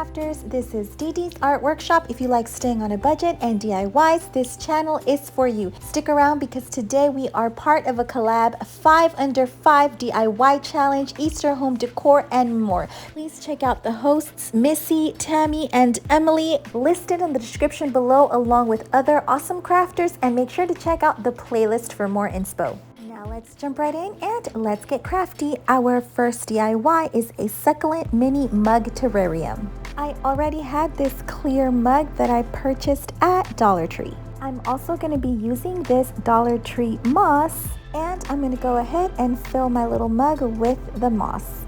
crafters, this is Dee Dee's Art Workshop. If you like staying on a budget and DIYs, this channel is for you. Stick around because today we are part of a collab 5 under 5 DIY challenge, Easter home decor and more. Please check out the hosts Missy, Tammy, and Emily listed in the description below along with other awesome crafters, and make sure to check out the playlist for more inspo. Now let's jump right in and let's get crafty. Our first DIY is a succulent mini mug terrarium. I already had this clear mug that I purchased at Dollar Tree. I'm also going to be using this Dollar Tree moss, and I'm going to go ahead and fill my little mug with the moss.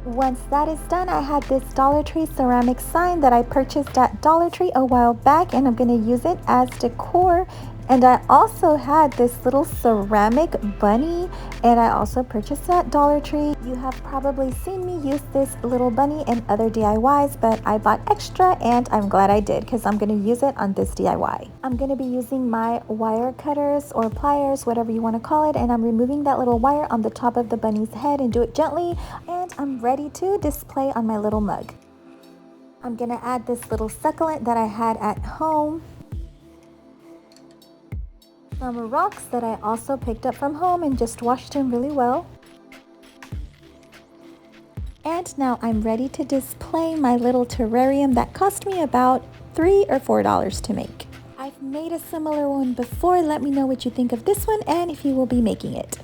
Once that is done, I had this Dollar Tree ceramic sign that I purchased at Dollar Tree a while back, and I'm going to use it as decor. And I also had this little ceramic bunny, and I also purchased at Dollar Tree. You have probably seen me use this little bunny in other DIYs, but I bought extra and I'm glad I did because I'm going to use it on this DIY. I'm going to be using my wire cutters or pliers, whatever you want to call it, and I'm removing that little wire on the top of the bunny's head and do it gently, and I'm ready to display on my little mug. I'm going to add this little succulent that I had at home. Some rocks that I also picked up from home and just washed them really well. And now I'm ready to display my little terrarium that cost me about $3 or $4 to make. I've made a similar one before. Let me know what you think of this one and if you will be making it.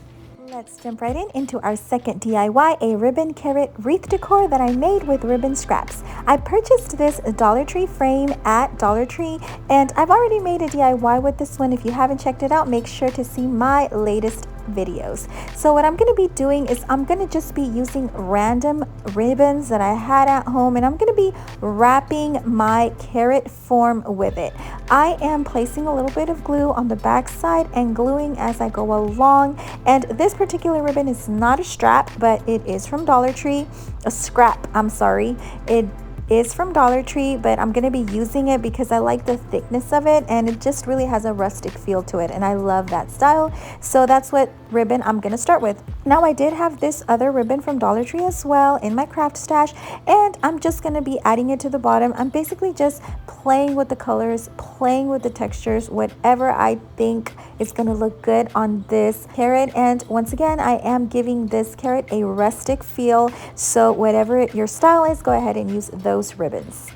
Let's jump right into our second DIY, a ribbon carrot wreath decor that I made with ribbon scraps. I purchased this Dollar Tree frame at Dollar Tree, and I've already made a DIY with this one. If you haven't checked it out, make sure to see my latest videos. So what I'm going to be doing is I'm going to just be using random ribbons that I had at home, and I'm going to be wrapping my carrot form with it. I am placing a little bit of glue on the back side and gluing as I go along, and this particular ribbon is not a strap, but it is from Dollar Tree. A scrap, I'm sorry. It is from Dollar Tree, but I'm going to be using it because I like the thickness of it, and it just really has a rustic feel to it, and I love that style. So that's what ribbon I'm going to start with. Now I did have this other ribbon from Dollar Tree as well in my craft stash, and I'm just going to be adding it to the bottom. I'm basically just playing with the colors, playing with the textures, whatever I think is going to look good on this carrot. And once again, I am giving this carrot a rustic feel, so whatever your style is, go ahead and use those ribbons.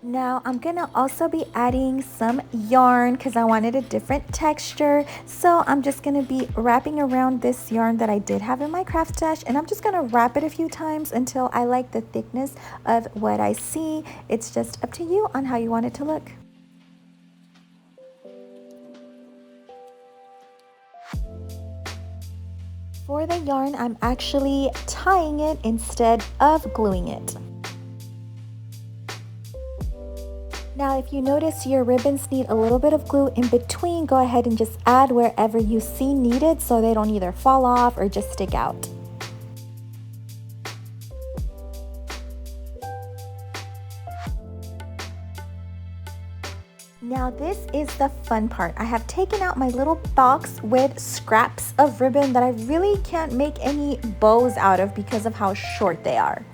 Now I'm gonna also be adding some yarn because I wanted a different texture, so I'm just gonna be wrapping around this yarn that I did have in my craft stash, and I'm just gonna wrap it a few times until I like the thickness of what I see. It's just up to you on how you want it to look. For the yarn, I'm actually tying it instead of gluing it. Now, if you notice your ribbons need a little bit of glue in between, go ahead and just add wherever you see needed so they don't either fall off or just stick out. Now this is the fun part. I have taken out my little box with scraps of ribbon that I really can't make any bows out of because of how short they are.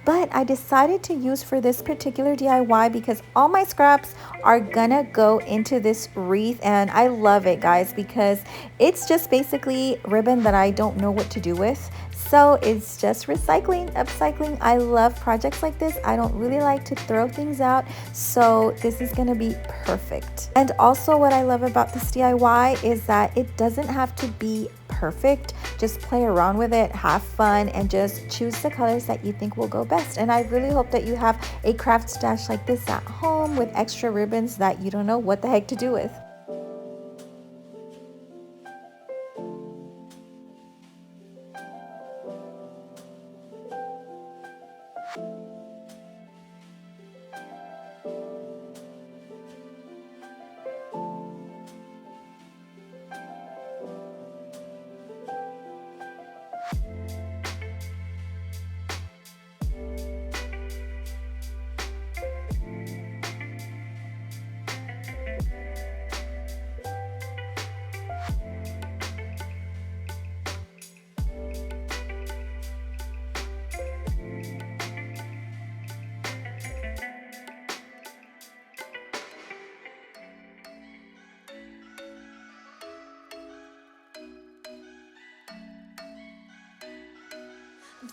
But I decided to use for this particular DIY because all my scraps are gonna go into this wreath, and I love it, guys, because it's just basically ribbon that I don't know what to do with. So it's just recycling, upcycling. I love projects like this. I don't really like to throw things out, so this is gonna be perfect. And also what I love about this DIY is that it doesn't have to be perfect. Just play around with it, have fun, and just choose the colors that you think will go best. And I really hope that you have a craft stash like this at home with extra ribbons that you don't know what the heck to do with.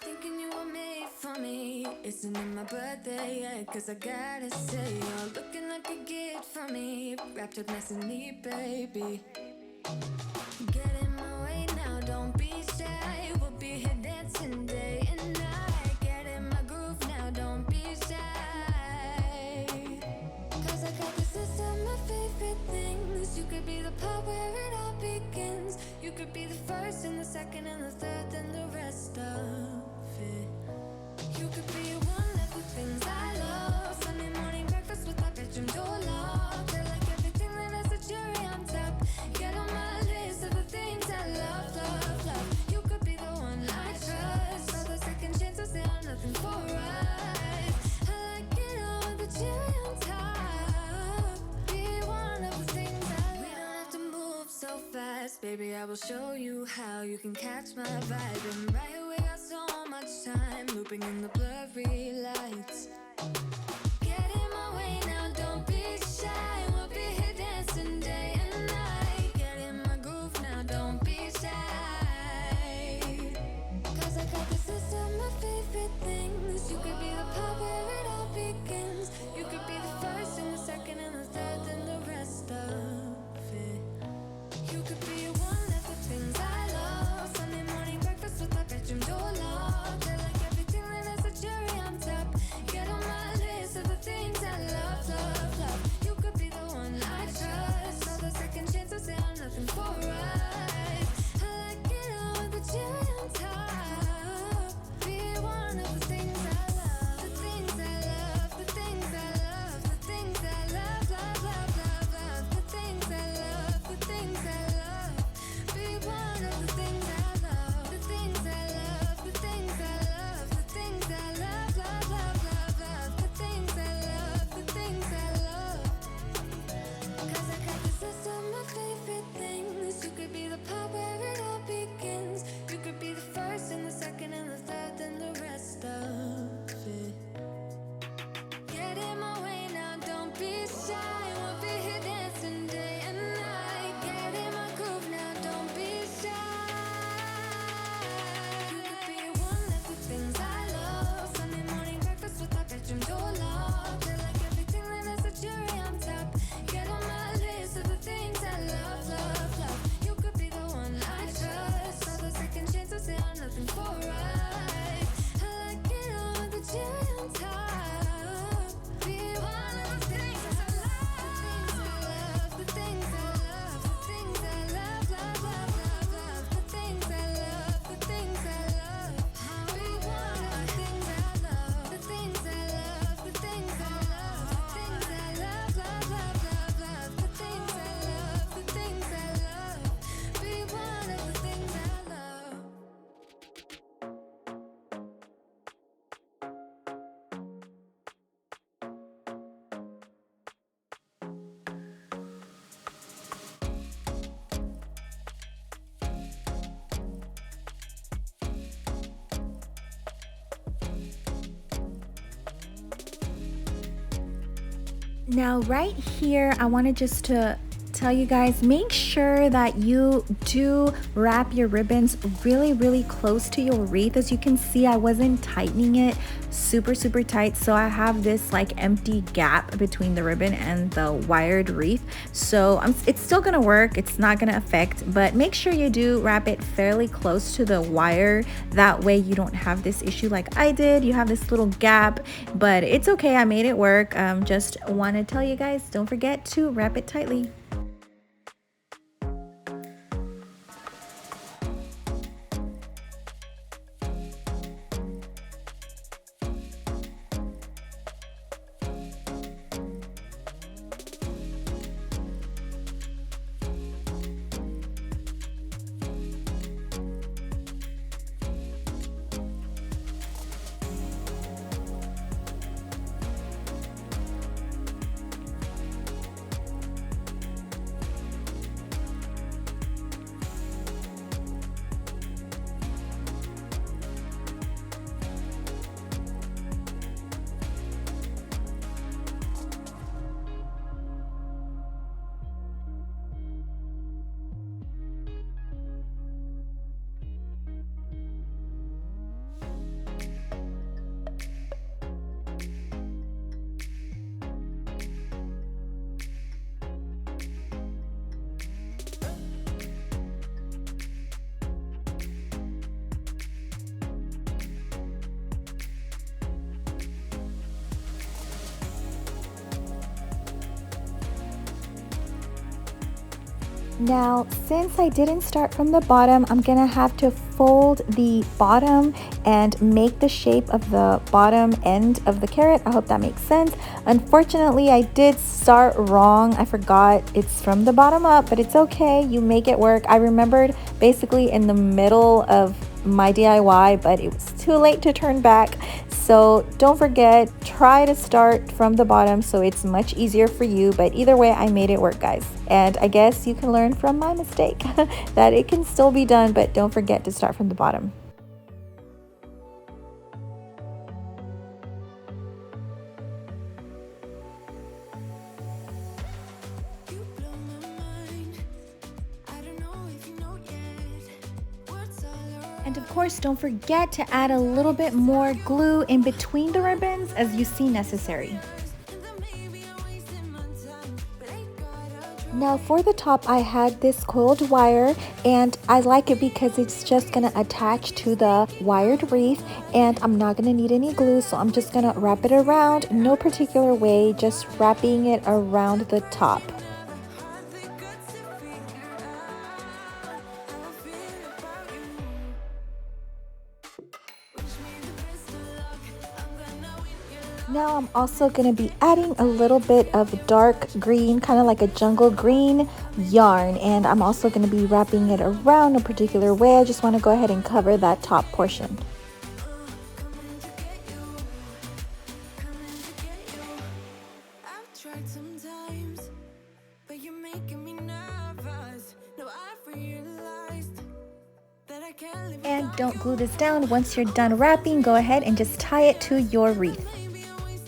thinking you were made for me. Isn't it my birthday yet? Cause I gotta say, you're looking like a gift for me. Wrapped up nice and neat, baby. Get in my way now, don't be shy. We'll be here dancing day and night. Get in my groove now, don't be shy. Cause I got this list of my favorite things. You could be the part where it all begins. You could be the first and the second and the third and the rest of it. You could be one of the things I love. Sunday morning breakfast with my bedroom door locked. I like everything that has a cherry on top. Get on my list of the things I love, love, love. You could be the one I trust. All the second chances, they are nothing for us. I like it all with the cherry on top. Be one of the things I love. We don't have to move so fast, baby. I will show you how you can catch my vibe. And right away, got so much time looping in the blurry lights. Get in my way now, don't be shy. We'll be here dancing day and night. Get in my groove now, don't be shy. Cause I got this list of my favorite things. You could be the part where it all begins. You could be the first and the second and the third and the rest of it. You could be one of the things I love. Sunday morning breakfast with my bedroom door locked. I like everything that has a cherry on top. Get on my list of the things I love, love, love. You could be the one I trust. All the second chances, they are nothing for us. I like it all with the cherry on top. Be one of the things I love. The things I love, the things I love, the things I love, love, love, love, love. The things I love, the things I love. Be one of the things I love. The things I love, the things I love, the things I love, love, love, love, love. The things I love, the things I love. Cause I got this list of my favorite things. You could be the part where it all begins. You could be the first and the second and the third and the rest of it. Get in my way now, don't be shy. We'll be here dancing day and night. Get in my groove now, don't be shy. You could be one of the things I love. Sunday morning breakfast with my bedroom door locked. I like everything that has a cherry on top. Get on my list of the things I love, love, love. You could be the one I trust. All the second chances, they are nothing for us. I like it all with the cherry on top. Be one of the things I love. The things I love, the things I love, the things I love, love, love, love, love. The things I love, the things I love. Be one of the things I love. The things I love, the things I love, the things I love, love, love, love, love. The things I love, the things I love. Be one of the things I love. Now right here, I wanted just to tell you guys, make sure that you do wrap your ribbons really close to your wreath. As you can see, I wasn't tightening it super tight, so I have this like empty gap between the ribbon and the wired wreath. So it's still gonna work, it's not gonna affect, but make sure you do wrap it fairly close to the wire. That way you don't have this issue like I did. You have this little gap, but it's okay, I made it work. Just want to tell you guys, don't forget to wrap it tightly. Now, since I didn't start from the bottom, I'm gonna have to fold the bottom and make the shape of the bottom end of the carrot. I hope that makes sense. Unfortunately, I did start wrong. I forgot it's from the bottom up, but it's okay. You make it work. I remembered basically in the middle of my DIY, but it was too late to turn back. So don't forget, try to start from the bottom so it's much easier for you. But either way, I made it work, guys. And I guess you can learn from my mistake that it can still be done, but don't forget to start from the bottom. And of course, don't forget to add a little bit more glue in between the ribbons as you see necessary. Now for the top, I had this coiled wire, and I like it because it's just gonna attach to the wired wreath, and I'm not gonna need any glue, so I'm just gonna wrap it around, no particular way, just wrapping it around the top. Now I'm also going to be adding a little bit of dark green, kind of like a jungle green yarn, and I'm also going to be wrapping it around a particular way. I just want to go ahead and cover that top portion. And don't glue this down. Once you're done wrapping, go ahead and just tie it to your wreath.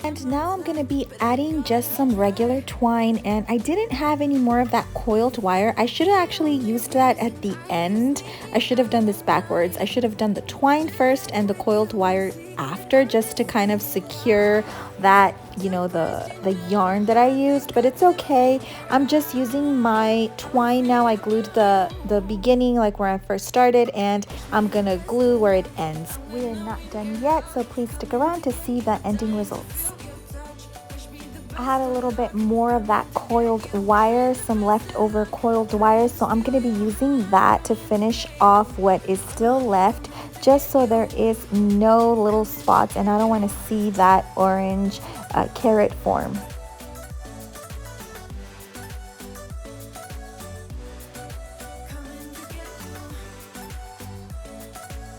And now I'm going to be adding just some regular twine, and I didn't have any more of that coiled wire. I should have actually used that at the end. I should have done this backwards. I should have done the twine first and the coiled wire after, just to kind of secure that, you know, the yarn that I used, but it's okay. I'm just using my twine now. I glued the beginning, like where I first started, and I'm gonna glue where it ends. We're not done yet, so please stick around to see the ending results. I had a little bit more of that coiled wire, some leftover coiled wire, so I'm going to be using that to finish off what is still left, just so there is no little spots, and I don't want to see that orange carrot form.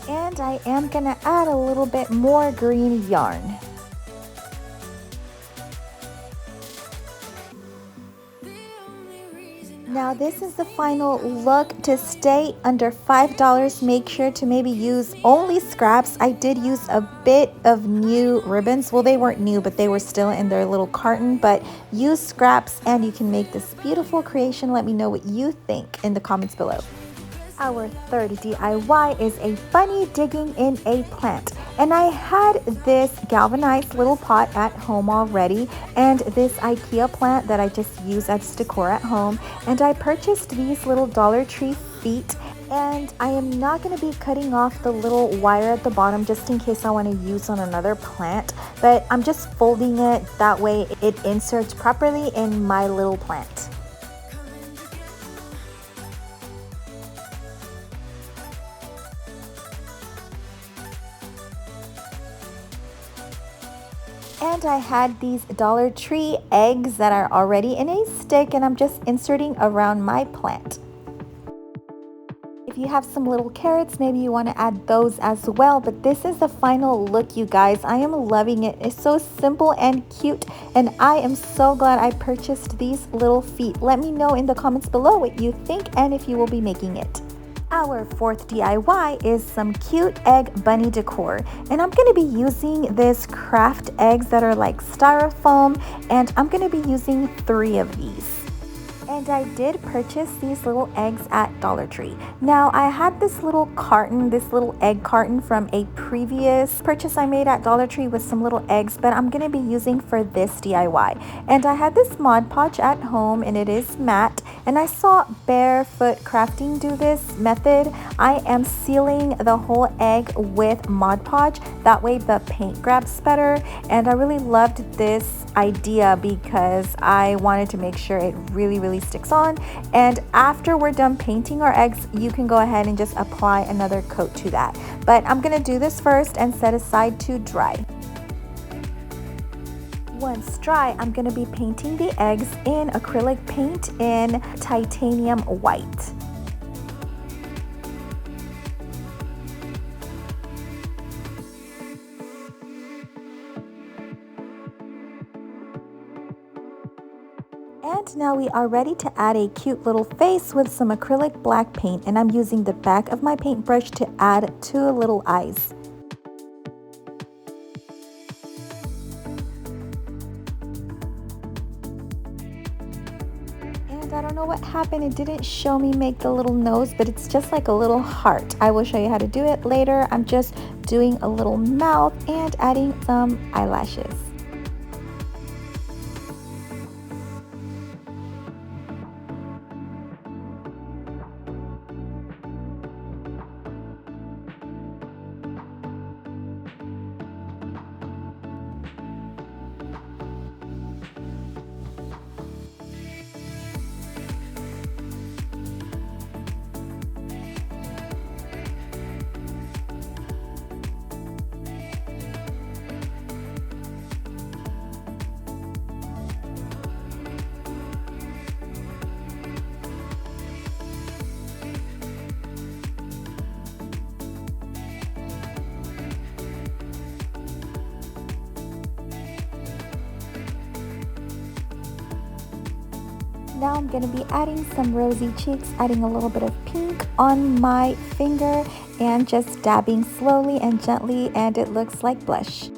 And I am going to add a little bit more green yarn. Now this is the final look. To stay under $5, make sure to maybe use only scraps. I did use a bit of new ribbons. Well, they weren't new, but they were still in their little carton. But use scraps and you can make this beautiful creation. Let me know what you think in the comments below. Our third DIY is a bunny digging in a plant. And I had this galvanized little pot at home already, and this IKEA plant that I just use as decor at home. And I purchased these little Dollar Tree feet, and I am not going to be cutting off the little wire at the bottom just in case I want to use on another plant, but I'm just folding it that way it inserts properly in my little plant. And I had these Dollar Tree eggs that are already in a stick, and I'm just inserting around my plant. If you have some little carrots, maybe you want to add those as well. But this is the final look, you guys. I am loving it. It's so simple and cute, and I am so glad I purchased these little feet. Let me know in the comments below what you think and if you will be making it. Our fourth DIY is some cute egg bunny decor, and I'm going to be using this craft eggs that are like styrofoam, and I'm going to be using 3 of these. And I did purchase these little eggs at Dollar Tree. Now I had this little carton, this little egg carton from a previous purchase I made at Dollar Tree with some little eggs, but I'm going to be using for this DIY. And I had this Mod Podge at home, and it is matte, and I saw Barefoot Crafting do this method. I am sealing the whole egg with Mod Podge, that way the paint grabs better, and I really loved this idea because I wanted to make sure it really sticks on. And after we're done painting our eggs, you can go ahead and just apply another coat to that. But I'm gonna do this first and set aside to dry. Once dry, I'm gonna be painting the eggs in acrylic paint in titanium white. And now we are ready to add a cute little face with some acrylic black paint, and I'm using the back of my paintbrush to add 2 little eyes. And I don't know what happened, it didn't show me make the little nose, but it's just like a little heart. I will show you how to do it later. I'm just doing a little mouth and adding some eyelashes. Now I'm going to be adding some rosy cheeks, adding a little bit of pink on my finger and just dabbing slowly and gently, and it looks like blush.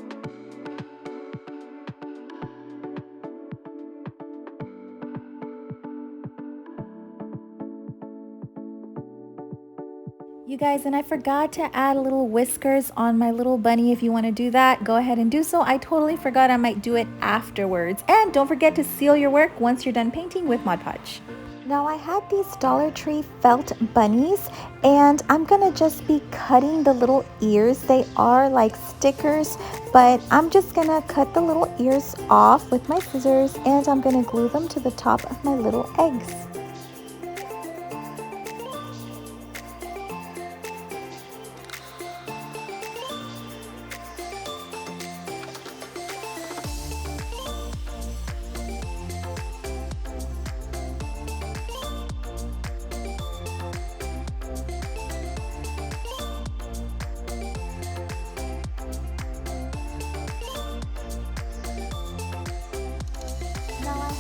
You guys, and I forgot to add little whiskers on my little bunny. If you want to do that, go ahead and do so. I totally forgot. I might do it afterwards. And don't forget to seal your work once you're done painting with Mod Podge. Now I had these Dollar Tree felt bunnies, and I'm gonna just be cutting the little ears. They are like stickers, but I'm just gonna cut the little ears off with my scissors, and I'm gonna glue them to the top of my little eggs.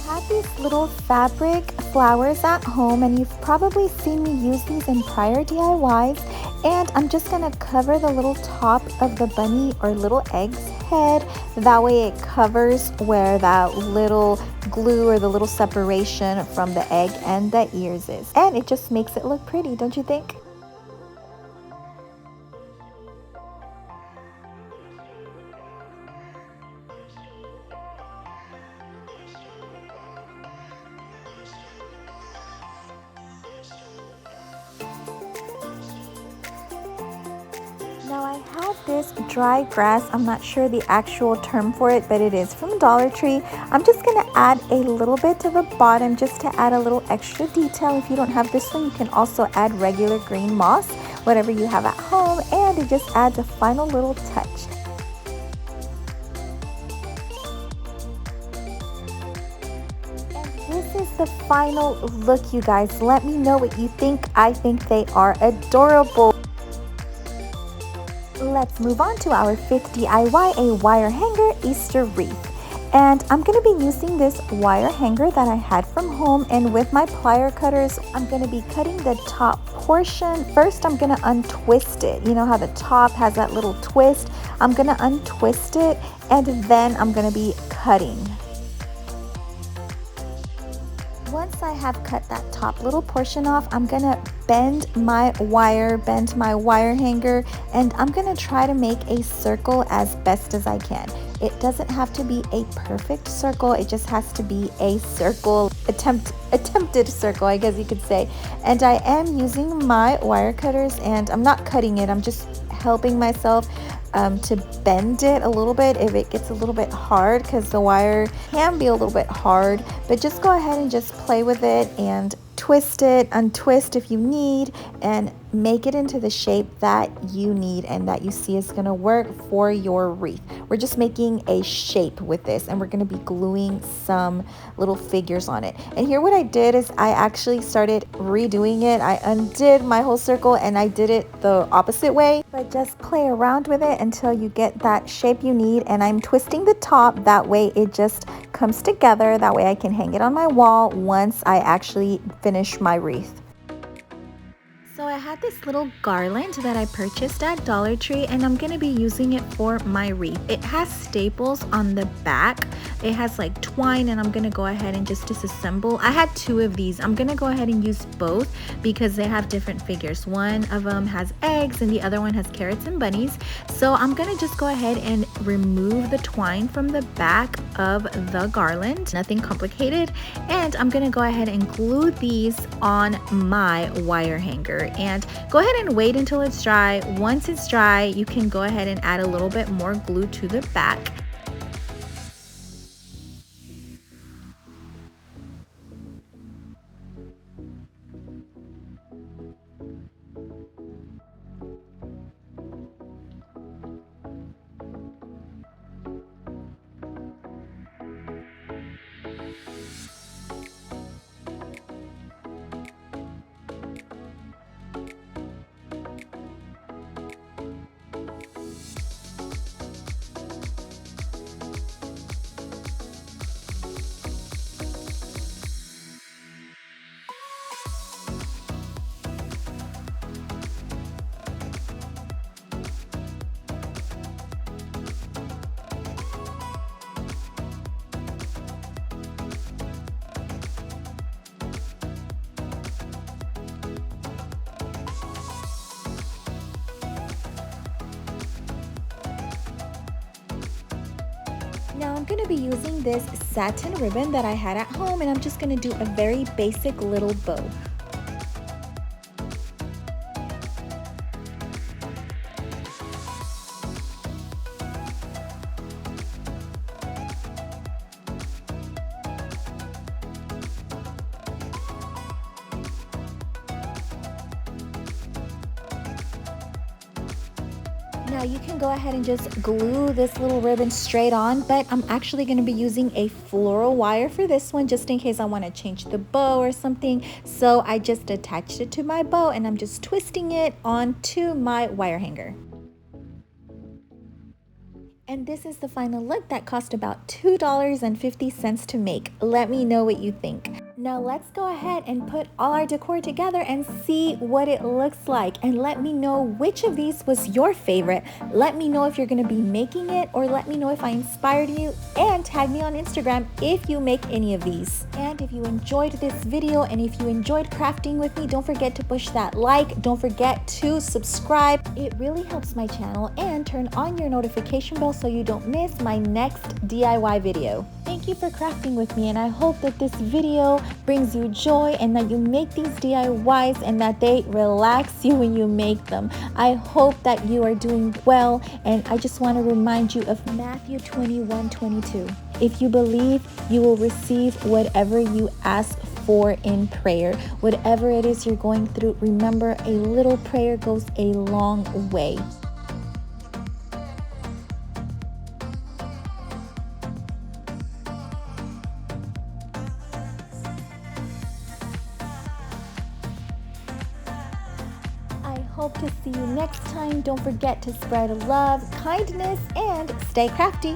I have these little fabric flowers at home, and you've probably seen me use these in prior DIYs, and I'm just going to cover the little top of the bunny or little egg's head. That way it covers where that little glue or the little separation from the egg and the ears is, and it just makes it look pretty, don't you think? Now I have this dry grass. I'm not sure the actual term for it, but it is from Dollar Tree. I'm just going to add a little bit to the bottom just to add a little extra detail. If you don't have this one, you can also add regular green moss, whatever you have at home, and it just adds a final little touch. This is the final look, you guys. Let me know what you think. I think they are adorable. Let's move on to our fifth DIY, a wire hanger Easter wreath. And I'm going to be using this wire hanger that I had from home, and with my plier cutters, I'm going to be cutting the top portion. First, I'm going to untwist it. You know how the top has that little twist? I'm going to untwist it, and then I'm going to be cutting. Once I have cut that top little portion off, I'm gonna bend my wire hanger, and I'm gonna try to make a circle as best as I can. It doesn't have to be a perfect circle, it just has to be a circle, attempted circle, I guess you could say. And I am using my wire cutters, and I'm not cutting it, I'm just helping myself to bend it a little bit if it gets a little bit hard, because the wire can be a little bit hard. But just go ahead and just play with it and twist it, untwist if you need, and make it into the shape that you need and that you see is going to work for your wreath. We're just making a shape with this, and we're going to be gluing some little figures on it. And here what I did is I actually started redoing it. I undid my whole circle and I did it the opposite way, but just play around with it until you get that shape you need. And I'm twisting the top, that way it just comes together, that way I can hang it on my wall once I actually finish my wreath. So I had this little garland that I purchased at Dollar Tree, and I'm going to be using it for my wreath. It has staples on the back. It has like twine, and I'm going to go ahead and just disassemble. I had 2 of these. I'm going to go ahead and use both because they have different figures. One of them has eggs and the other one has carrots and bunnies. So I'm going to just go ahead and remove the twine from the back of the garland. Nothing complicated. And I'm going to go ahead and glue these on my wire hanger. And go ahead and wait until it's dry. Once it's dry, you can go ahead and add a little bit more glue to the back. Now I'm going to be using this satin ribbon that I had at home, and I'm just going to do a very basic little bow. Now you can go ahead and just glue this little ribbon straight on, but I'm actually going to be using a floral wire for this one just in case I want to change the bow or something. So I just attached it to my bow and I'm just twisting it onto my wire hanger. And this is the final look that cost about $2.50 to make. Let me know what you think. Now let's go ahead and put all our decor together and see what it looks like. And let me know which of these was your favorite. Let me know if you're going to be making it, or let me know if I inspired you, and tag me on Instagram if you make any of these. And if you enjoyed this video and if you enjoyed crafting with me, don't forget to push that like. Don't forget to subscribe. It really helps my channel, and turn on your notification bell so you don't miss my next DIY video. Thank you for crafting with me, and I hope that this video brings you joy and that you make these DIYs and that they relax you when you make them. I hope that you are doing well, and I just want to remind you of Matthew 21:22. If you believe, you will receive whatever you ask for in prayer. Whatever it is you're going through, remember, a little prayer goes a long way. I hope to see you next time. Don't forget to spread love, kindness, and stay crafty.